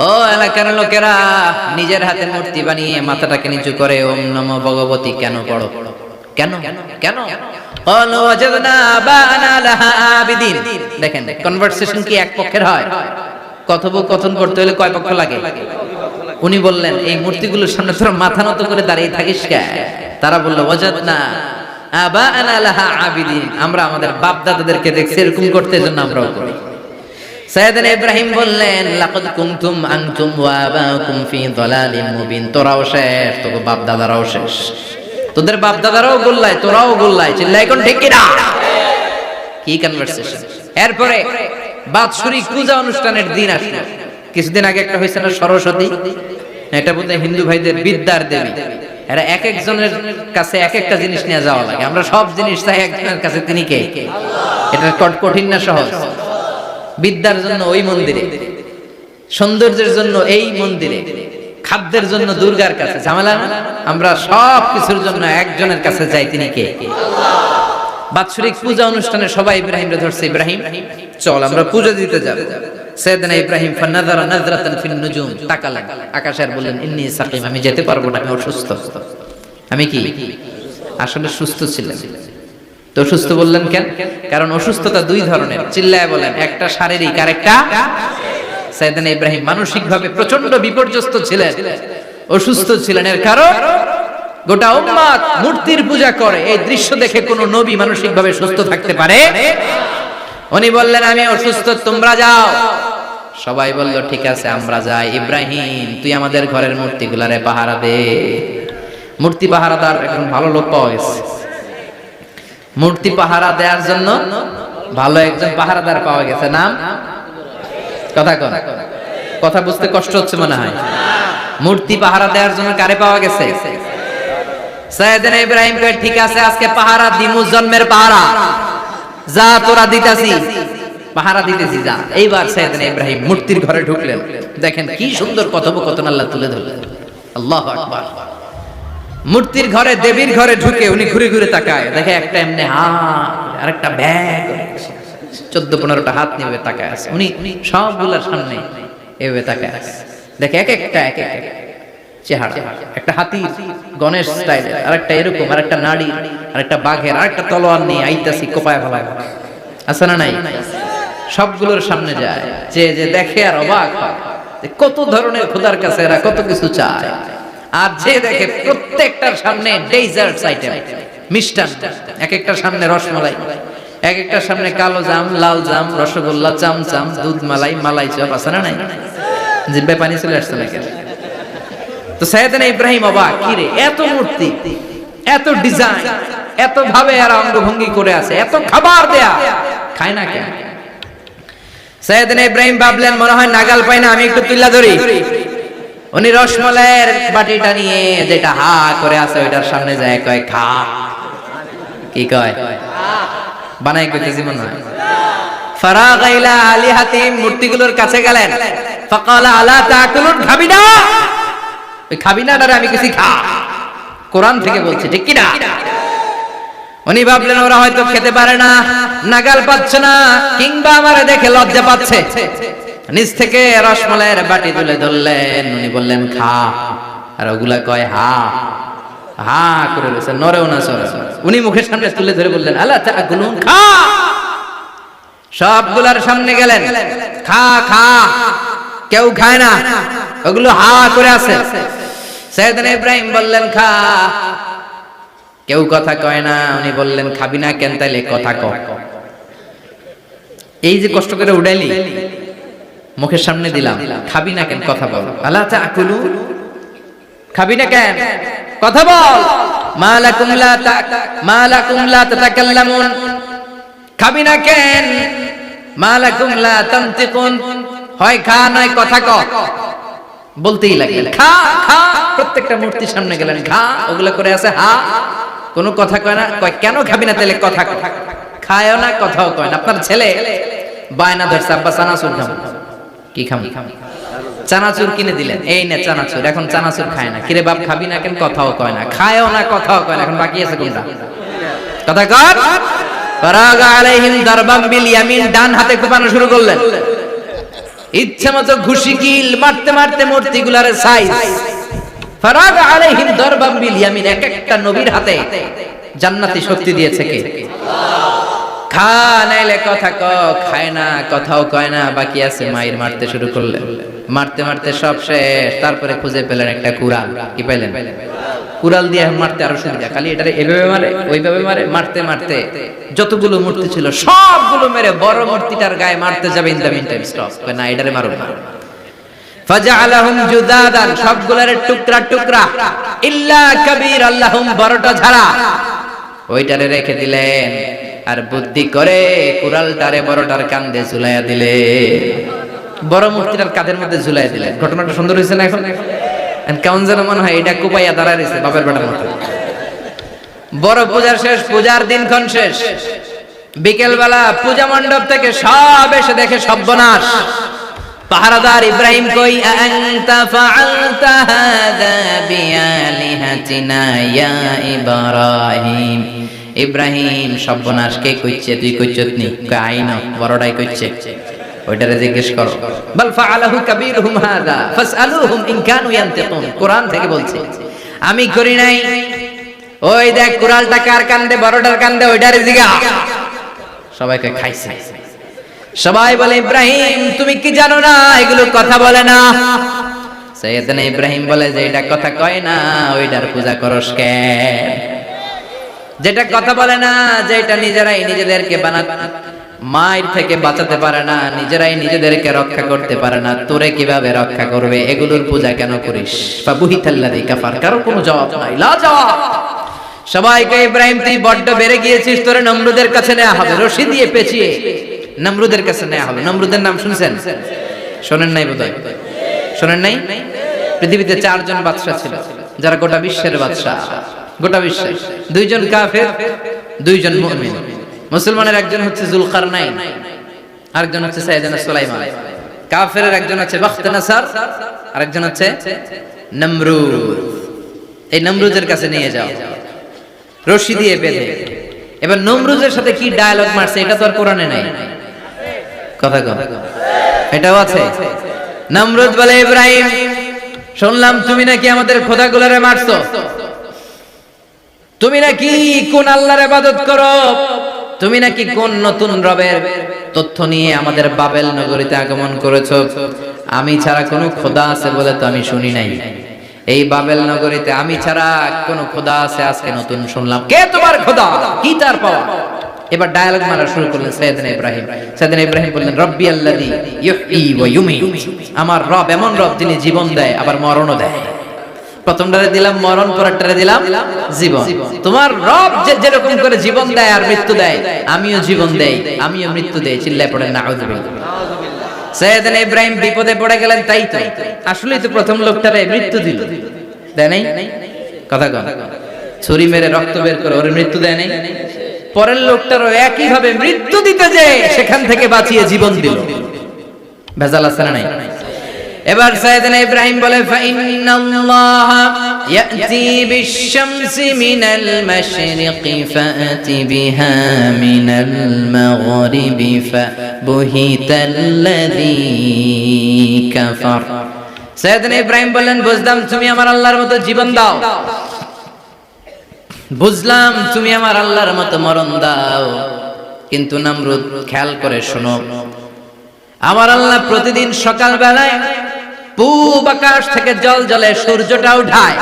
ও এলাকার লোকেরা, নিজের হাতে মূর্তি বানিয়ে মাথাটাকে নিচু করে ওম নমো ভগবতী কেন পড়ো? কেন কেন? ক্বালু ওয়াজাদনা আবানা লাহা আবিদিন। দেখেন কনভারসেশন কি এক পক্ষের হয়? কথোপকথন করতে হলে কয় পক্ষ লাগে? উনি বললেন এই মূর্তিগুলোর সামনে তোরা মাথা নত করে দাঁড়িয়ে থাকিস কেন? তারা বলল ওয়াজাদনা আবানা লাহা আবিদিন, আমরা আমাদের বাপ দাদাদেরকে দেখছি এরকম করতে, এজন্য আমরাও করি। সাইয়েদনা ইব্রাহিম বললেন লাকাদ কুনতুম আনতুম ওয়া আবাকুম ফি দালালিম মুবিন। তোরাও শেষ, তোর বাপ দাদারাও শেষ, তোদের বাপ দাদারাও গোল্লায়, তোরাও গোল্লায়। চিল্লাই কোন ঠিক কিনা? কি কনভারসেশন! এরপরে বাৎসরিক পূজা অনুষ্ঠানের দিন আসলো। কিছুদিন আগে একটা হয়েছে না সরস্বতী, এটা বোধহয় হিন্দু ভাইদের বিদ্যার দেবী। এরা এক একজনের কাছে এক একটা জিনিস নিয়ে যাওয়া লাগে। আমরা সব জিনিস চাই একজনের কাছে, তিনি কে? এটা কঠিন না সহজ? বিদ্যার জন্য ওই মন্দিরে, সৌন্দর্যের জন্য এই মন্দিরে, খাদ্যের জন্য দুর্গার কাছে, ঝামেলা না? আমরা সব কিছুর জন্য একজনের কাছে যাই, তিনি কে? বাৎসরিক পূজা অনুষ্ঠানে সবাই ইব্রাহিমকে ধরছে, ইব্রাহিম চল আমরা পূজা দিতে যাব। সাইয়েদনা ইব্রাহিম ফানাযারা নাযরাতান ফিন নুজুম, তাকালেন আকাশে আর বললেন ইন্নী সাকিম, আমি যেতে পারবো না, আমি অসুস্থ। আমি কি আসলে সুস্থ ছিলেন? তো অসুস্থ বললেন কেন? কারণ অসুস্থতা দুই ধরনের, চিল্লায় বলেন, একটা শারীরিক আর একটা। সাইয়েদনা ইব্রাহিম মানসিকভাবে প্রচন্ড বিপর্যস্ত ছিলেন, অসুস্থ ছিলেন। এর কারণ গোটা উম্মত মূর্তির পূজা করে, এই দৃশ্য দেখে কোন নবী মানসিকভাবে সুস্থ থাকতে পারে? উনি বললেন আমি অসুস্থ, তোমরা যাও। সবাই বলল ঠিক আছে আমরা যাই। ইব্রাহিম তুই আমাদের ঘরের মূর্তিগুলারে পাহারা দে। মূর্তি পাহারাদার এখন ভালো লোক পাওয়া গেছে, মূর্তি পাহারা দেওয়ার জন্য ভালো একজন পাহারাদার পাওয়া গেছে। নাম কথা বুঝতে কষ্ট হচ্ছে মনে হয়। মূর্তি পাহারা দেওয়ার জন্য কারে পাওয়া গেছে? সাইয়েদনা ইব্রাহিম কয় ঠিক আছে আজকে পাহারা দিমু, জন্মের পাহারা। যা তোরা দিতাছি, পাহারা দিতেছি যা। এইবার সাইয়েদনা ইব্রাহিম মূর্তির ঘরে ঢুকলেন। দেখেন কি সুন্দর কথোপকথন আল্লাহ তুলে ধরলেন। আল্লাহু আকবার। মূর্তির ঘরে, দেবীর ঘরে ঢুকে উনি ঘুরে ঘুরে তাকায়, দেখে একটা এমনি হাত আর একটা ব্যাগ, 14-15টা হাত নিয়ে তাকায় আছে। উনি সবগুলোর সামনে এভাবে তাকায় আছে, দেখে এক একটা চেহারা, একটা হাতি গণেশ স্টাইল, আর একটা এরকম, আর একটা নাড়ি, আর একটা বাঘের, আর একটা তলোয়ার নিয়ে আইতাছি কোপায় ফেলায়। আছে না নাই? সবগুলোর সামনে যায়, যে দেখে আর অবাক হয় কত ধরনের খোদার কাছে এরা কত কিছু চায়। আর যে দেখে প্রত্যেকটার সামনে ডেজার্টস আইটেম, মিষ্টান্ন, এক একটার সামনে রসমালাই, এক একটার সামনে কালো জাম, লাল জাম, রসগোল্লা, চামচাম, দুধ মালাই, মালাই চপ। আছে না নাই? জিহ্বায় পানি চলে আসছে নাকি? তো সাইয়েদনা ইব্রাহিম অবাক, কি রে এত মূর্তি, এত ডিজাইন, এত ভাবে এরা অঙ্গভঙ্গি করে আছে, এত খাবার দেয়া, খায় না কেন? সাইয়েদনা ইব্রাহিম ভাবলেন মনে হয় নাগাল পাই না, আমি একটু তুইলা ধরি। উনি রসমালাইয়ের বাটিটা নিয়ে, যেটা হা করে আছে ওইটার সামনে যায়, কয় খা। কি কয়? বানাই কইতেছি মনে হয়। ফারাগা ইলা আলিহাতিম, মূর্তিগুলোর কাছে গেলেন। ফাকালা আলা তাকুলুন, খাবি না? ওই খাবি না ডারে আমি কিছু খা, কোরআন থেকে বলছি, ঠিক কি না? উনি ভাবলেন ওরা হয়তো খেতে পারে না, নাগাল পাচ্ছে না, কিংবা আমারে দেখে লজ্জা পাচ্ছে। নিচ থেকে রসমালাইয়ের বাটি তুলে ধরলেন। উনি বললেন খা, আর ওগুলা কয় হা হা করে রয়েছে, নরেও না চড়ে। উনি মুখের সামনে তুলে ধরে বললেন আলা তাকুলুন, খা। সবগুলার সামনে গেলেন, খা খা। কেউ খায় না, ওগুলো হা করে আছে। সাইয়েদনা ইব্রাহিম বললেন খা, কেউ কথা কয় না। উনি বললেন খাবি না কেন? তাইলে কথা ক। এই যে কষ্ট করে উড়াইলি, মুখের সামনে দিলাম, খাবি না কেন? কথা বল। আলা তাকুলু, খাবি না কেন? কথা বল। মালাকুম লা তাতাকাল্লামুন, খাবি না কেন? মালাকুম লা তানতিকুন, হয় খা নয় কথা ক। বলতেই লাগলেন খা খা। প্রত্যেকটা মূর্তির সামনে গেলেন, খা। ওগুলা করে আছে হা, কোনো কথা কয় না। কয় কেন খাবি না? তাহলে কথা ক। খায়ও না, কথাও কয় না। আপনার ছেলে বায়না ধরছে আব্বা চানাচুর খাবো। কি খাবি? চানাচুর কিনে দিলেন, এই নে চানাচুর। এখন চানাচুর খায় না। কিরে বাপ খাবি না কেন? কথাও কয় না, খায়ও না, কথাও কয় না। এখন বাকি আছে কোনটা? কথা কর। ফারাগা আলাইহিম দারবাম বিল ইয়ামিন, ডান হাতে কোপানো শুরু করলেন। ইচ্ছা মতো ঘুষি কিল মারতে মারতে মূর্তিগুলার সাইজ। ফারাগ আলাইহিম দরবাম বিল ইয়ামিন, এক একটা নবীর হাতে জান্নাতি শক্তি দিয়েছে কে? খা নাইলে কথা ক, খায় না, কথাও কয় না, বাকি আছে মায়ের মারতে শুরু করলেন। মারতে মারতে সব শেষ, তারপরে খুঁজে পেলেন একটা কুড়াল। কি পেলেন? কুড়াল দিয়ে মারতে আরো সুবিধা, খালি এটারে এভাবে মারে ওইভাবে মারে, মারতে মারতে যতগুলো মূর্তি ছিল সবগুলো মেরে বড় মূর্তিটার গায়ে মারতে যাবে, in the meantime stop, না এটারে মারো না। ফাজআলাহুম জুদাদান, সবগুলোর টুকরা টুকরা, ইল্লা কাবীর আল্লাহুম, বড়টা ছাড়া ওইটারে রেখে দিলেন। আর বুদ্ধি করে কুড়ালটারে বড়টার কাঁধে ঝুলাইয়া দিলে, বড় মূর্তিটার কাঁধের মধ্যে ঝুলাইয়া দিলেন। ঘটনাটা সুন্দর হয়েছে না? এখন কেমন যেন মনে হয় এটা কুপাইয়া দাঁড়ায় রয়েছে বাপের বেটার মতো। বড় পূজার শেষ, পূজার দিনক্ষণ শেষ। বিকেল বেলা পূজা মণ্ডপ থেকে সব এসে দেখে সর্বনাশ। পাহারাদার ইব্রাহিম কই, আনতা ফাআলতা হাযা বিআলিহাতিনা ইয়া ইব্রাহিম। ইব্রাহিম, সর্বনাশ কে কইছে? তুই কইছত নি? কই না, বড়টাই কইছে। ওইটারে জিজ্ঞেস করো। বাল ফাআলাহু কাবীরুহুম হাযা ফাসআলুহুম ইন কানু ইয়ানতিকুন। কোরআন থেকে বলছে, আমি করি নাই। ওই দেখ কুড়ালটা কার কান্দে, বড়টার কান্দে, ওইটারে জিগা। সবাইকে খাইছে। সবাই বলে, ইব্রাহিম তুমি কি জানো না এগুলো কথা বলে না? সাইয়েদনা ইব্রাহিম বলে যে এটা কথা কয় না, ওইটার পূজা করস কেন? যেটা কথা বলে না, যেটা নিজেরাই নিজেদেরকে মায়ের থেকে বাঁচাতে পারে না, নিজেরাই নিজেদেরকে রক্ষা করতে পারে না, তোরে কিভাবে রক্ষা করবে? এগুলোর পূজা কেন করিস? ফাবুহিতাল্লাযী কাফার, কারো কোনো জবাব নাই, লা জবাব। সবাইকে, ইব্রাহিম তুই বড্ড বেড়ে গিয়েছিস, তোরে নমরুদের কাছে নেওয়া হবে, রশি দিয়ে পেঁচিয়ে নমরুদের কাছে নেওয়া হবে। নমরুদের নাম শুনছেন? শোনেন নাই বোধহয়? শোনেন নাই? পৃথিবীতে 4 জন বাদশা ছিল, যারা গোটা বিশ্বের বাদশা। গোটা বিশ্বের 2 জন কাফের, 2 জন মুমিন। মুসলমানের একজন হচ্ছে যুলকারনাইন, আরেকজন হচ্ছে সাইয়েদনা সুলাইমান। কাফেরের একজন হচ্ছে বাখতানাসার, আরেকজন হচ্ছে নমরুদ। এই নমরুদের কাছে নিয়ে যাও, রশি দিয়ে বেঁধে। এবার নমরুদের সাথে কি ডায়ালগ মারছে এটা তো আর কোরআনে নাই। কথা কও, এটাও আছে। নমরুদ বলে, ইব্রাহিম শুনলাম তুমি নাকি আমাদের খোদাগুলোরে মারছো, তুমি নাকি কোন আল্লাহর ইবাদত করো, তুমি নাকি কোন নতুন রবের তথ্য নিয়ে আমাদের বাবেল নগরীতে আগমন করেছো। আমি ছাড়া কোনো খোদা আছে বলে তো আমি শুনি নাই। এই বাবেল নগরীতে আমি ছাড়া কোন খোদা আছে আজকে নতুন শুনলাম। কে তোমার খোদা? কি তার পাওয়া? এবার ডায়ালগ মারা শুরু করলেন সাইয়েদনা ইব্রাহিম। সাইয়েদনা ইব্রাহিম বললেন, রব্বি আল্লাযী ইউহয়ী ওয়া ইউমীত, আমার রব এমন রব যিনি জীবন দেয় আবার মরণও দেয়। প্রথমটারে দিলাম মরণ, পরেরটারে দিলাম জীবন। তোমার রব যেরকম করে জীবন দেয় আর মৃত্যু দেয়, আমিও জীবন দেই, আমিও মৃত্যু দেই। চিল্লায় পড়েন নাউযুবিল্লাহ। সাইয়েদনা ইব্রাহিম বিপদে পড়ে গেলেন। তাই তো, আসলেই তো প্রথম লোকটারে মৃত্যু দিল, দেয় নাই? কথা কন, ছুরি মেরে রক্ত বের করে ওর মৃত্যু দেয় নাই? পরের লোকটারও একই ভাবে মৃত্যু দিতে যে সেখান থেকে বাঁচিয়ে জীবন দিল। ভেজাল আছে না নাই? এবার সাইয়েদনা ইব্রাহিম বলে, ফাইন্নাল্লাহা ইয়াতি বিশ-শামসি মিনাল মাশরিকি ফাআতি বিহা মিনাল মাগরিবি ফাবুহিতাল্লাযী কাফার। সাইয়েদনা ইব্রাহিম বললেন, বুঝলাম তুমি আমার আল্লাহর মতো জীবন দাও, বুঝলাম তুমি আমার আল্লাহর মতো মরণ দাও, কিন্তু নমরুদ খেয়াল করে শোনো, আমার আল্লাহ প্রতিদিন সকাল বেলায় পূব আকাশ থেকে জল জলে সূর্যটা উঠায়।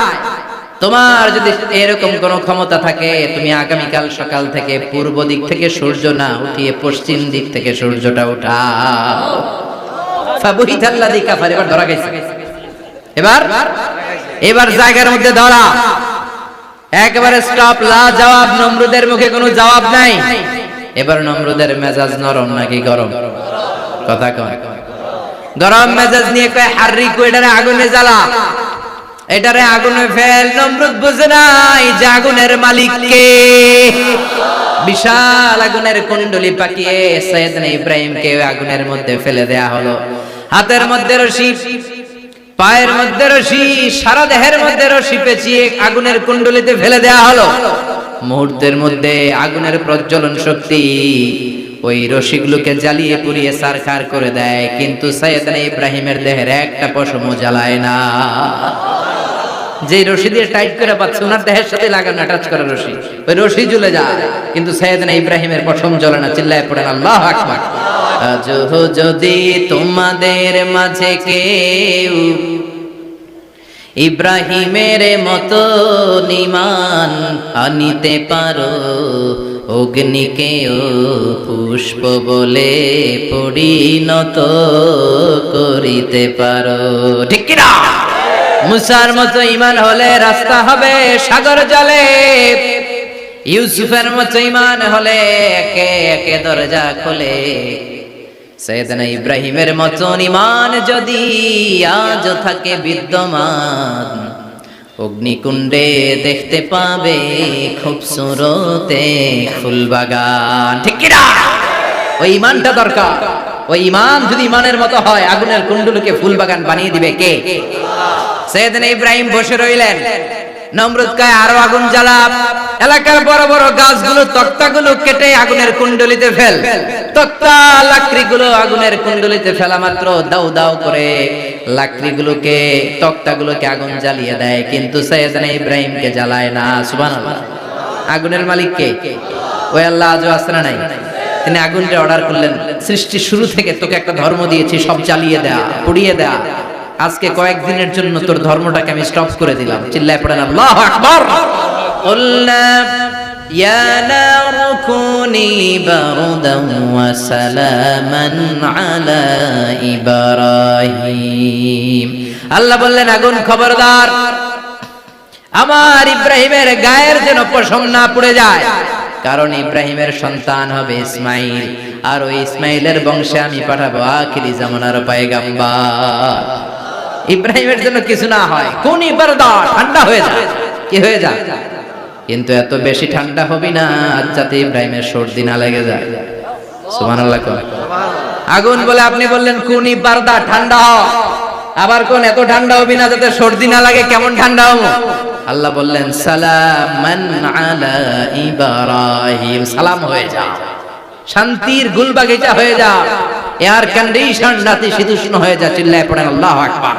তোমার যদি এরকম কোন ক্ষমতা থাকে, তুমি আগামীকাল সকাল থেকে পূর্ব দিক থেকে সূর্য না উঠিয়ে পশ্চিম দিক থেকে সূর্যটা উঠাও। ফাবুহিতাল্লাযী কাফার। এবার ধরা গেছে, এবার জায়গার মধ্যে ধরা, একেবারে স্টপ, লা জবাব। নমরুদের মুখে কোনো জবাব নাই। এবার নমরুদের মেজাজ নরম নাকি গরম? কথা কয়। গরম মেজাজ নিয়ে কয়, হাররিকু, এটারে আগুনে জ্বালা, এটারে আগুনে ফেল। নমরুদ বুঝে নাই যে আগুনের মালিক কে। বিশাল আগুনের কুণ্ডলি পাকিয়ে সাইয়েদনা ইব্রাহিমকে আগুনের মধ্যে ফেলে দেয়া হলো। হাতের মধ্যে রশি, পায়ের মধ্যে রশি, সারা দেহের মধ্যে রশি পেঁচিয়ে আগুনের কুণ্ডলিতে ফেলে দেয়া হলো। মুহূর্তের মধ্যে আগুনের প্রজ্বলন শক্তি ওই রশিগুলোকে জ্বালিয়ে পুড়িয়ে সারখার করে দেয়, কিন্তু সাইয়েদনা ইব্রাহিমের দেহের একটা পশমও জ্বালায় না। যে রশি দিয়ে টাইট করে পাচ্ছে ওনার দেহের সাথে লাগানো অ্যাটাচ করা রশি, ওই রশি জ্বলে যায়, কিন্তু সাইয়েদনা ইব্রাহিমের পশম জ্বলে না। চিল্লায় পড়েন আল্লাহু আকবার। আজ যদি তোমাদের মাঝে কেউ ইব্রাহিমের মতো ঈমান আনিতে পারো, অগ্নিকেও পুষ্প বলে পরিণত করিতে পারো। ঠিক কি না? মুসার মতো ঈমান হলে রাস্তা হবে সাগর জলে, ইউসুফের মতো ঈমান হলে একে একে দরজা খোলে। সাইয়েদনা ইব্রাহিমের মতন ঈমান যদি আজ থাকে বিদ্যমান, অগ্নিকুণ্ডে দেখতে পাবে খুবসুরতে ফুলবাগান। ঠিক কি না? ওই ঈমানটা দরকার। ওই ঈমান যদি ঈমানের মতো হয়, আগুনের কুণ্ডুলকে ফুলবাগান বানিয়ে দিবে কে? সাইয়েদনা ইব্রাহিম বসে রইলেন, নমরুদ কয় আরো আগুন জ্বালা, এলাকার বড় বড় গাছগুলো তক্তাগুলো কেটে আগুনের কুণ্ডলিতে ফেল। তক্তা লাকড়িগুলো আগুনের কুণ্ডলিতে ফেলা মাত্র দাউ দাউ করে লাকড়িগুলোকে তক্তাগুলোকে আগুন জ্বালিয়ে দেয়, কিন্তু সাইয়েদনা ইব্রাহিমকে জ্বালায় না। সুবহানাল্লাহ। আগুনের মালিক কে? ওই আল্লাহ আজও আসরা নাই। তিনি আগুনটা অর্ডার করলেন, সৃষ্টির শুরু থেকে তোকে একটা ধর্ম দিয়েছি, সব জ্বালিয়ে দেয়া, পুড়িয়ে দেয়া। আজকে কয়েকদিনের জন্য তোর ধর্মটাকে আমি স্টপ করে দিলাম। চিল্লায় পড়েন আল্লাহু আকবার। কুলনা ইয়া নারু কুনি বারদান ওয়া সালামান আলা ইব্রাহিম। আল্লাহ বললেন আগুন খবরদার, আমার ইব্রাহিমের গায়ের যেন পশম না পুড়ে যায়, কারণ ইব্রাহিমের সন্তান হবে ইসমাইল, আর ওই ইসমাইলের বংশে আমি পাঠাবো আখিরি জামানার পয়গম্বর। ইব্রাহিমের জন্য কিছু না হয়, কোন ইবারদা ঠান্ডা হয়ে যায়, কি হয়ে যায়, কিন্তু এত বেশি ঠান্ডা হবি না যাতে ইব্রাহিমের সর্দি না লেগে যায়। সুবহানাল্লাহ। আগুন বলে আপনি বললেন কোন ইবারদা ঠান্ডা হ, আবার কোন এত ঠান্ডা হবি না যাতে সর্দি না লাগে, কেমন ঠান্ডা হবো? আল্লাহ বললেন সালামান আলা ইব্রাহিম, সালাম হয়ে যা, শান্তির গুলবাগিচা হয়ে যা, এয়ার কন্ডিশন নাতিশীতোষ্ণ হয়ে যা। চিল্লায় পড়েন আল্লাহু আকবার।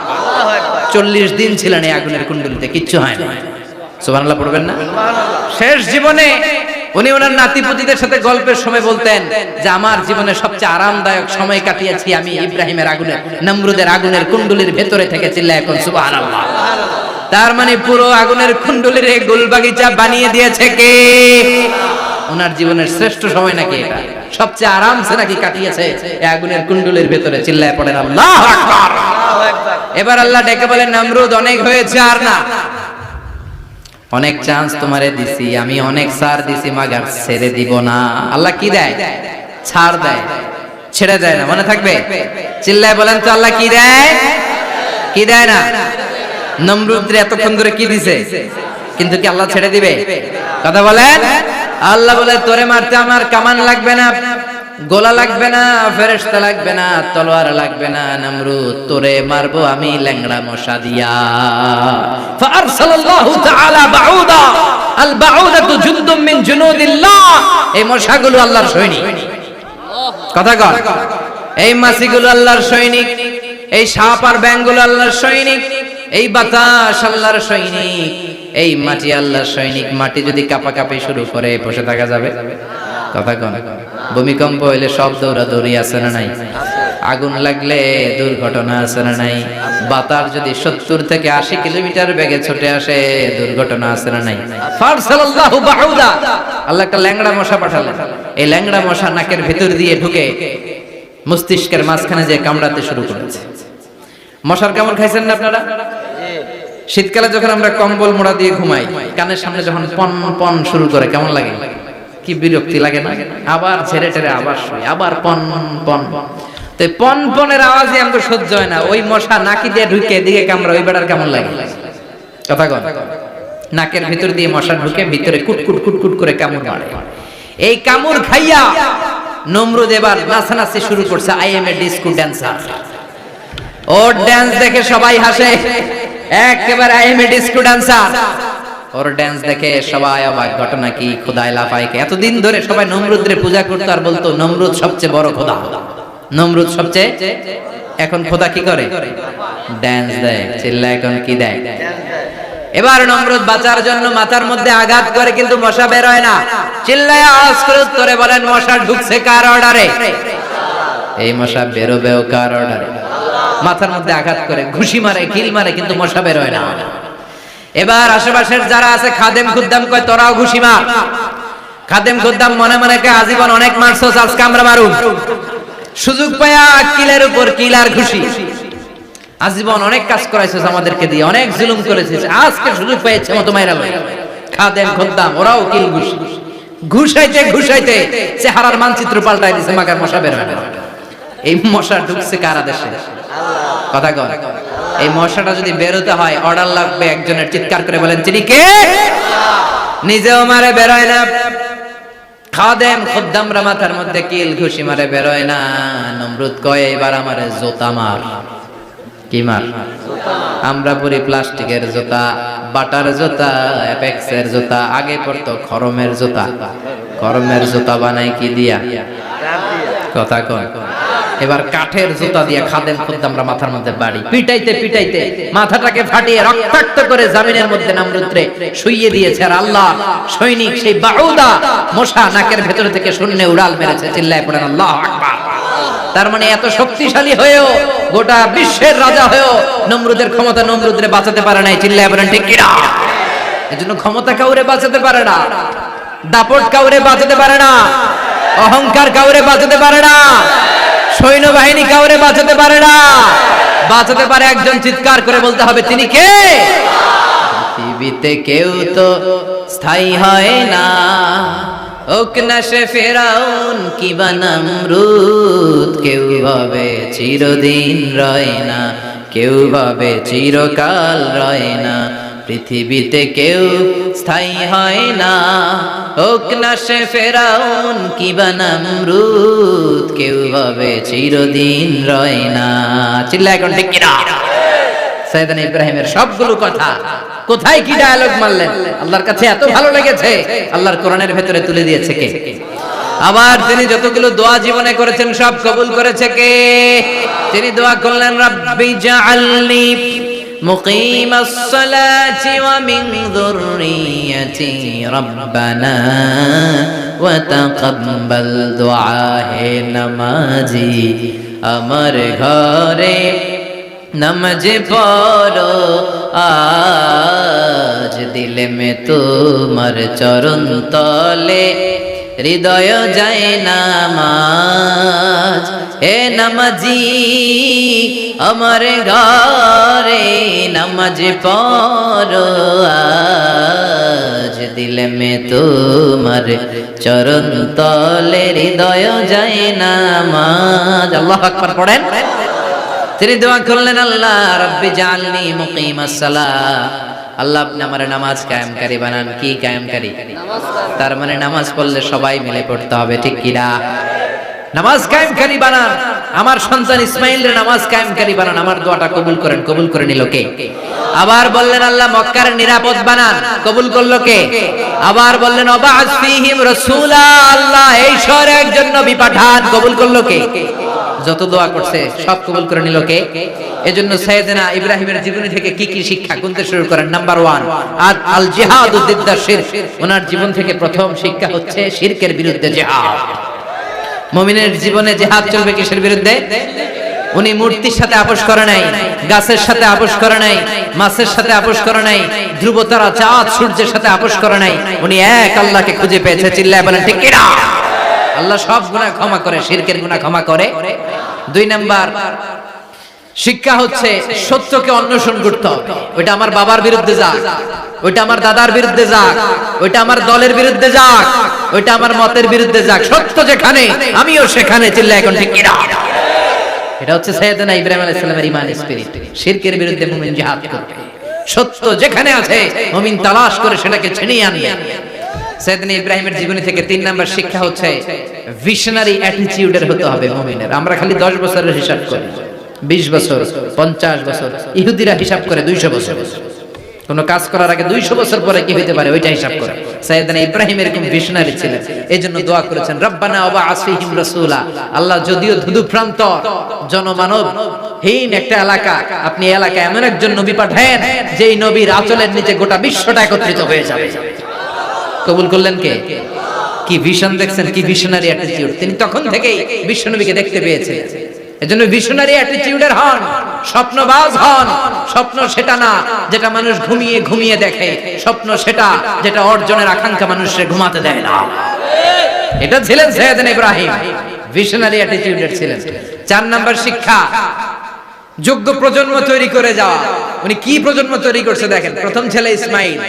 40 দিন ছিলেন এই আগুনের কুণ্ডলিতে, কিচ্ছু হয় না। সুবহানাল্লাহ পড়বেন না? শেষ জীবনে উনি ওনার নাতিপুতিদের সাথে গল্পের সময় বলতেন যে আমার জীবনে সবচেয়ে আরামদায়ক সময় কাটিয়েছি আমি ইব্রাহিমের আগুনের, নমরুদের আগুনের কুণ্ডলির ভেতরে থেকে। চিল্লায় এখন সুবহানাল্লাহ। তার মানে পুরো আগুনের কুণ্ডলির এই গুলবাগিচা বানিয়ে দিয়েছে কে? ওনার জীবনের শ্রেষ্ঠ সময় নাকি এটা, সবচেয়ে আরামসে নাকি কাটিয়েছে এই আগুনের কুণ্ডলির ভেতরে। চিল্লায় পড়েন আল্লাহু আকবার। এবার আল্লাহ ডেকে বলেন নমরুদ অনেক হয়েছে, আর না, অনেক চান্স তোমারে দিছি আমি, অনেক ছাড় দিছি, মাগার ছেড়ে দিব না। আল্লাহ কি দেয়? ছাড় দেয়, ছেড়ে দেয় না। মনে থাকবে? চিল্লায় বলেন তো আল্লাহ কি দেয়? কি দেয় না? নমরুদরে এতক্ষণ ধরে কি দিছে, কিন্তু কি আল্লাহ ছেড়ে দিবে? কথা বলেন। আল্লাহ বলে তোরে মারতে আমার কামান লাগবে না, গোলা লাগবে না, ফেরেশতা লাগবে না, তলোয়ার লাগবে না, নমরুদ তোরে মারবো আমি ল্যাংড়া মশা দিয়া। ফাআরসালাল্লাহু তাআলা বাউদা, আল বাউদাতু জুনদুম মিন জুনুদিল্লাহ। এই মশাগুলো আল্লাহর সৈনিক। কথা কর, এই মাছিগুলো আল্লাহর সৈনিক, এই সাপ আর ব্যাঙগুলো আল্লাহর সৈনিক, এই বাতাস আল্লাহর সৈনিক, এই মাটি আল্লাহর সৈনিক। মাটি যদি কাঁপাকাঁপি শুরু করে বসে থাকা যাবে? কথা কন। ভূমিকম্প হইলে সব দৌড়াদৌড়ি আছে না নাই? আগুন লাগলে দুর্ঘটনা আছে না নাই? বাতাস যদি 70 থেকে 80 কিলোমিটার বেগে ছুটে আসে দুর্ঘটনা আছে না নাই? ফারসালাল্লাহু বাউদা, আল্লাহ একটা ল্যাংড়া মশা পাঠালেন। এই ল্যাংড়া মশা নাকের ভিতর দিয়ে ঢুকে মস্তিষ্কের মাঝখানে যে কামড়াতে শুরু করেছে। মশার কামড় খাইছেন না আপনারা? শীতকালে যখন আমরা কম্বল মোড়া দিয়ে ঘুমাই, কানের সামনে যখন পন পন শুরু করে কেমন লাগে? কি বিরক্তি লাগে না? আবার ছেড়ে টেরে আবার শুই, আবার পন পন। তো পন পনের আওয়াজে আমাদের সহ্য হয় না। ওই মশা নাকি দিয়ে ঢুকে এদিকে কামড়া, ওই বেড়ার কেমন লাগে? কথা কন। নাকের ভিতর দিয়ে মশা ঢুকে ভিতরে কুটকুট কুটকুট করে কামড় মারে। এই কামড় খাইয়া নমরুদ এবার নাচানাচি শুরু করছে। I M A disco dancer. Or dance দেখে সবাই হাসে, একেবারে I M A disco dancer. Or dance দেখে সবাই অবাক। ঘটনা কি? খোদায় লাফাইকে এতদিন ধরে সবাই নমরুদের পূজা করতো আর বলতো নমরুদ সবচেয়ে বড় খোদা, নমরুদ সবচেয়ে। এখন খোদা কি করে? ড্যান্স দেয়। চিল্লা এখন কি দেয়? এবার নমরুদ বাঁচার জন্য মাথার মধ্যে আঘাত করে, কিন্তু মশা বের হয় না। চিল্লায় আওয়াজ করে উত্তরে বলেন, মশা ঢুকছে কার অর্ডারে? এই মশা বেরোবেও কার অর্ডারে? মাথার মধ্যে আঘাত করে ঘুষি মারে, কিল মারে, কিন্তু মশা বের হয় না। এবার আশেপাশের যারা আছে খাদেম খুদ্দাম কয়, তোরাও ঘুষি মার। খাদেম খুদ্দাম মনে মনে কয়, আজীবন অনেক মারছস, আজকে আমরা মারুম। সুযোগ পায়া কিলের উপর কিল আর ঘুষি। আজীবন অনেক কাজ করাইছিস আমাদেরকে দিয়ে, অনেক জুলুম করেছিস, আজকে সুযোগ পেয়েছে মতো মাইরা লয়। খাদেম খুদ্দাম ওরাও কিল ঘুষি। ঘুষাইতে ঘুষাইতে চেহারার মানচিত্র পাল্টাই দিছে, মাগার মশা বের হয় না। এই মশা ঢুকছে কারা দেশে? কথা কর। এই মশাটা যদি বেরোতে হয় অর্ডার লাগবে একজনের। চিৎকার করে বলেন, তিনি কে? নিজেও মারে, বেরোয় না। খাদেম খুদ্দামরা মাথার মধ্যে কিল ঘুষি মারে, বেরোয় না। নমরুদ কয়, এবার আমারে জোতা মার। কি মার? আমরা পরি প্লাস্টিকের জুতা, বাটার জুতা, অ্যাপেক্সের জুতা। আগে পড়তো খরমের জুতা। খরমের জুতা বানাই কি দিয়া? কথা কয়। এবার কাঠের জুতা দিয়ে খাদেম খুদ্দামরা মাথার মধ্যে বাড়ি। পিটাইতে পিটাইতে মাথাটাকে ফাটিয়ে রক্তাক্ত করে জমিনের মধ্যে নমরুদরে শুইয়ে দিয়েছে। আর আল্লাহ সৈনিক সেই বাউদা মশা নাকের ভেতর থেকে শূন্যে উড়াল মেরেছে। চিল্লায় পড়েন আল্লাহু আকবার। তার মানে এত শক্তিশালী হয়েও, গোটা বিশ্বের রাজা হয়েও নমরুদের ক্ষমতা নমরুদরে বাঁচাতে পারে নাই। চিল্লায় বলেন ঠিক কিনা? এজন্য ক্ষমতা কাউরে বাঁচাতে পারে না, দাপট কাউরে বাঁচাতে পারে না, অহংকার কাউরে বাঁচাতে পারে না, সৈন্যবাহিনী কাউরে বাঁচাতে পারে না। বাঁচাতে পারে একজন। চিৎকার করে বলতে হবে, তিনি কে? পৃথিবীতে কেউ তো স্থায়ী হয় না, হোক না সে ফেরাউন কিবা নমরুদ। কেউ ভাবে চিরদিন রয় না, কেউ ভাবে চিরকাল রয় না। পৃথিবীতে কেউ স্থায়ী হয় না, হোক না সে ফেরাউন কিবা নমরুদ। কেউ ভাবে চিরদিন রয় না। চিল্লা এখন ঠিক কিনা? সাইয়েদনা ইব্রাহিমের সবগুলো কথা কোথায় কি ডায়ালগ মারলেন, আল্লাহর কাছে এত ভালো লেগেছে, আল্লাহর কোরআনের ভেতরে তুলে দিয়েছে কে? আবার তিনি যতগুলো দোয়া জীবনে করেছেন সব কবুল করেছে কে? তিনি দোয়া করলেন, রাব্বি জাআলনি মুকিমাস সালাতি ওয়া মিন যুররিয়াতি রাব্বানা ওয়া তাকাব্বাল দুআ। হে নামাজি, আমার ঘরে নামাজ পড়ো আজ, দিলে মে তোমার চরণ তলে হৃদয় যায় নামাজ। হে নামাজি, আমার ঘরে নামাজ পড়ো আজ, দিলে মে তোমার চরণ তলে হৃদয় যায় নামাজ। আল্লাহু আকবার পড়েন। তিনি দোয়া করলেন, আল্লাহ রাব্বি জাআলনি মুকিমাস সালাহ, আল্লাহ আপনি আমার নামাজ কায়েমকারী বানান। কি কায়েমকারী? তার মানে নামাজ পড়লে সবাই মিলে পড়তে হবে, ঠিক কি না? নামাজ কায়েমকারী বানান। আমার সন্তান ইসমাইলের নামাজ কায়েমকারী বানান। আমার দোয়াটা কবুল করেন। কবুল করে নিল কে? আবার বললেন, আল্লাহ মক্কার নিরাপদ বানান। কবুল করলো কে? আবার বললেন, ওয়াবা'আস ফীহিম রাসূলা, আল্লাহ এই শহরে একজন নবী পাঠান। কবুল করলো কে? যত দোয়া করছে সব কবুল করে নিল কে? এজন্য সাইয়েদনা ইব্রাহিমের জীবনী থেকে কি কি শিক্ষা গুনতে শুরু করেন। নাম্বার 1, আল জিহাদু দিদ্দা শিরক। ওনার জীবন থেকে প্রথম শিক্ষা হচ্ছে শিরকের বিরুদ্ধে জিহাদ। মুমিনের জীবনে জিহাদ চলবে কিসের বিরুদ্ধে? উনি মূর্তির সাথে আপোষ করে নাই, গাছের সাথে আপোষ করে নাই, মাছের সাথে আপোষ করে নাই, ধ্রুব তারা, চাঁদ, সূর্যের সাথে আপোষ করে নাই। উনি এক আল্লাহকে খুঁজে পেয়েছে। চিল্লায় বলেন ঠিক কি না? আল্লাহ সব গুনাহ ক্ষমা করে, শিরকের গুনাহ ক্ষমা করে। 2 নাম্বার শিক্ষা হচ্ছে সত্যকে অন্বেষণ করতে হবে। ওইটা আমার বাবার বিরুদ্ধে যাক, ওইটা আমার দাদার বিরুদ্ধে যাক, ওইটা আমার দলের বিরুদ্ধে যাক, ওইটা আমার মতের বিরুদ্ধে যাক, সত্য যেখানে আমিও সেখানে। চিল্লায় এখন ঠিক কি না? এটা হচ্ছে সাইয়েদনা ইব্রাহিম আলাইহিস সালামের ঈমান স্পিরিট। শিরকের বিরুদ্ধে মুমিন জিহাদ করবে। সত্য যেখানে আছে মুমিন তালাশ করে সেটাকে ছিনিয়ে আনবে। সাইয়েদনা ইব্রাহিমের জীবনী থেকে 3 নাম্বার শিক্ষা হচ্ছে ভিশনারি অ্যাটিটিউডের হতে হবে মুমিনের। আমরা খালি 10 বছরের হিসাব করি, 20 বছর, 50 বছর। ইহুদিরা হিসাব করে 200 বছর। কোন কাজ করার আগে 200 বছর পরে কি হইতে পারে ওইটা হিসাব করে। সাইয়েদনা ইব্রাহিম এরকম ভিশনারি ছিলেন, এজন্য দোয়া করেছেন রব্বানা ওয়াবআস ফীহিম রাসূলা। আল্লাহ যদিও ধুধুপ্রান্ত জনমানব হীন একটা এলাকা, আপনি এলাকায় এমন একজন নবী পাঠায়েন যেই নবীর আঁচলের নিচে গোটা বিশ্বটা একত্রিত হয়ে যাবে। কবুল করলেন কে? কি ভিশন দেখছেন, কি ভিশনারি অ্যাটিটিউড। তিনি তখন থেকেই বিশ্বনবীকে দেখতে পেয়েছেন। এজন্য ভিশনারি অ্যাটিটিউডের হন, স্বপ্নবাজ হন। স্বপ্ন সেটা না যেটা মানুষ ঘুমিয়ে ঘুমিয়ে দেখে, স্বপ্ন সেটা যেটা অর্জনের আকাঙ্ক্ষা মানুষের ঘুমাতে দেয় না। এটা ছিলেন সাইয়েদনা ইব্রাহিম, ভিশনারি অ্যাটিটিউডের ছিলেন। 4 নাম্বার শিক্ষা, যোগ্য প্রজন্ম তৈরি করে যাওয়া। উনি কি প্রজন্ম তৈরি করছে দেখেন। প্রথম ছেলে ইসমাইল,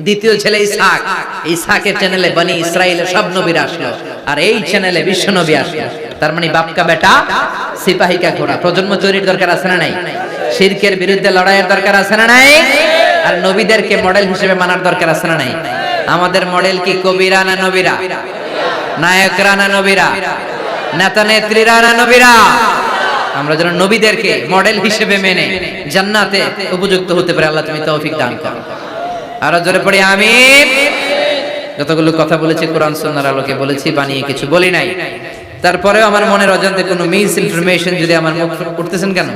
দ্বিতীয় ছেলে ইসহাক। ইসহাকের চ্যানেলে বনি ইসরাইলের সব নবীরা আসলো, আর এই চ্যানেলে বিশ্ব নবী আসলো। তার মানে বাপ কা বেটা সিপাহী কা ঘোড়া। প্রজন্ম তৈরির দরকার আছে না নাই? শিরকের বিরুদ্ধে লড়াইয়ের দরকার আছে না নাই? আর নবীদেরকে মডেল হিসেবে মানার দরকার আছে না নাই? আমাদের মডেল কি কবিরা না নবীরা? নায়করা না নবীরা? নেতা নেত্রীরা না নবীরা? আমরা যেন নবীদেরকে মডেল হিসেবে মেনে জান্নাতে উপযুক্ত হতে পারে। আল্লাহ তুমি তৌফিক দান করো। আরো জোরে পড়ি আমিন। যতগুলো কথা বলেছি কোরআন সুন্নাহর আলোকে বলেছি, বানিয়ে কিছু বলি নাই। তারপরেও আমার মনের অজান্তে কোনো মিস ইনফরমেশন যদি আমার মুখ উঠতেছেন কেন?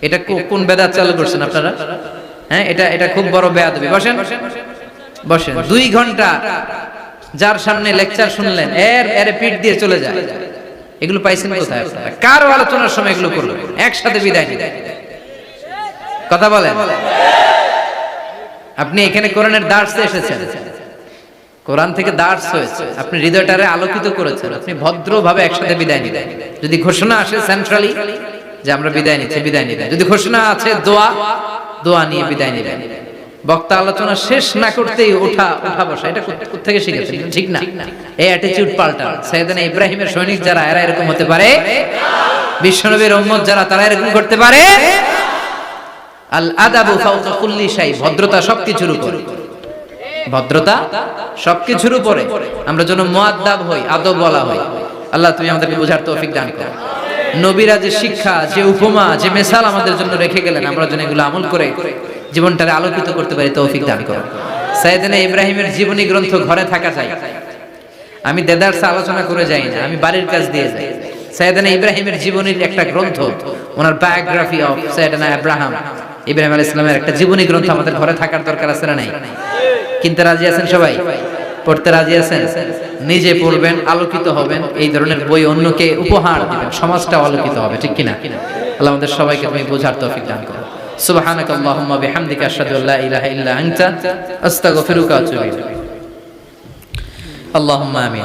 এটা কোন বেদাত চালু করছেন আপনারা? হ্যাঁ, এটা খুব বড় বেয়াদবি। বসেন বসেন। 2 ঘন্টা যার সামনে লেকচার শুনলেন, এর পিঠ দিয়ে চলে যায়। এগুলো পাইছেন কোথায় আপনারা? কার আলোচনার সময় এগুলো করলেন? একসাথে বিদায় নিলেন। কথা বলেন। আপনি এখানে কোরআনের দার্সে এসেছেন, কোরআন থেকে দার্স হয়েছে, আপনি হৃদয়টারে আলোকিত করেছেন, আপনি ভদ্রভাবে একসাথে বিদায় নিলেন। যদি ঘোষণা আসে সেন্ট্রালি যে আমরা বিদায় নিচ্ছি, বিদায় নিলেন। যদি ঘোষণা আছে দোয়া নিয়ে বিদায় নিলেন। বক্তা আলোচনা শেষ না করতেই ওঠা বসা, এটা কোত্থেকে শিখেছেন? ঠিক না। এই অ্যাটিটিউড পাল্টা। সাইয়েদনা ইব্রাহিমের সৈনিক যারা, এরা এরকম হতে পারে? বিশ্বনবীর উম্মত যারা, তারা এরকম করতে পারে? আল আদাবু ফাওকা কুল্লি শাই। ভদ্রতা সবকিছুর উপরে, ভদ্রতা সবকিছুর উপরে। আমরা যেন মুআদ্দাব হই, আদব বলা হই। আল্লাহ তুমি আমাদেরকে বোঝার তৌফিক দান করো। নবীরা যে শিক্ষা, যে উপমা, যে মিসাল আমাদের জন্য রেখে গেলেন, আমরা যেন এগুলো আমল করে জীবনটারে আলোকিত করতে পারি, তৌফিক দান করো। সাইয়েদনা ইব্রাহিমের জীবনী গ্রন্থ ঘরে থাকা চাই। আমি দেদারসে আলোচনা করে যাই না, আমি বাড়ির কাজ দিয়ে যাই। সাইয়েদনা ইব্রাহিমের জীবনীর একটা গ্রন্থ, ওনার বায়োগ্রাফি অফ সাইয়েদনা ইব্রাহিম, ইব্রাহিম আলাইহিস সালামের একটা জীবনী গ্রন্থ আমাদের ঘরে থাকার দরকার আছে না নাই? কিনতে রাজি আছেন সবাই? পড়তে রাজি আছেন? নিজে পড়বেন, আলোকিত হবেন, এই ধরনের বই অন্যকে উপহার দিবেন, সমাজটা আলোকিত হবে। ঠিক কিনা? আল্লাহ আমাদের সবাইকে তুমি বোঝার তৌফিক দান করো। সুবহানাকা আল্লাহুম্মা বিহামদিকা আশহাদু আল্লা ইলাহা ইল্লা আনতা আস্তাগফিরুকা ওয়া আতুবু ইলাইক। আল্লাহুম্মা আমিন।